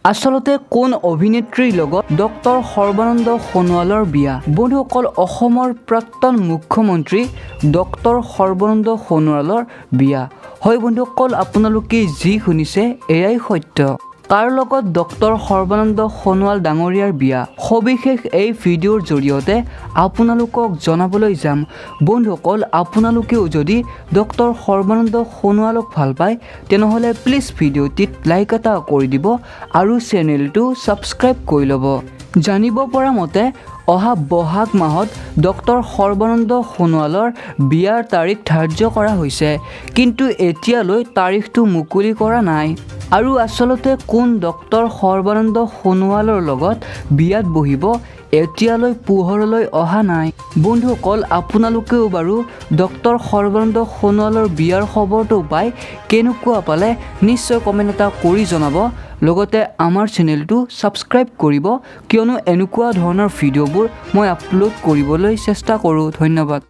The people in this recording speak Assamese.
আচলতে কোন অভিনেত্ৰীৰ লগত ডক্টৰ সৰ্বানন্দ সোণোৱালৰ বিয়া? বন্ধুসকল, অসমৰ প্ৰাক্তন মুখ্যমন্ত্ৰী ডক্টৰ সৰ্বানন্দ সোণোৱালৰ বিয়া। হয় বন্ধুসকল, আপোনালোকে যি শুনিছে এয়াই সত্য। তাৰ লগত ডক্টৰ সৰ্বানন্দ সোণোৱাল ডাঙৰীয়াৰ বিয়া। সবিশেষ এই ভিডিঅ'ৰ জৰিয়তে আপোনালোকক জনাবলৈ যাম। বন্ধুসকল, আপোনালোকেও যদি ডক্টৰ সৰ্বানন্দ সোণোৱালক ভাল পায় তেনেহ'লে প্লিজ ভিডিঅ'টিত লাইক এটা কৰি দিব আৰু চেনেলটো ছাবস্ক্ৰাইব কৰি ল'ব। জানিব পৰা মতে অহা বহাগ মাহত ডক্টৰ সৰ্বানন্দ সোণোৱালৰ বিয়াৰ তাৰিখ ধাৰ্য কৰা হৈছে, কিন্তু এতিয়ালৈ তাৰিখটো মুকলি কৰা নাই। আৰু আচলতে কোন ডক্টৰ সৰ্বানন্দ সোণোৱালৰ লগত বিয়াত বহিব এতিয়ালৈ পোহৰলৈ অহা নাই। বন্ধুসকল, আপোনালোকেও বাৰু ডক্টৰ সৰ্বানন্দ সোণোৱালৰ বিয়াৰ খবৰটো পাই কেনেকুৱা পালে নিশ্চয় কমেণ্ট এটা কৰি জনাব। লগতে আমাৰ চেনেলটো ছাবস্ক্ৰাইব কৰিব, কিয়নো এনেকুৱা ধৰণৰ ভিডিঅ'বোৰ মই আপলোড কৰিবলৈ চেষ্টা কৰোঁ। ধন্যবাদ।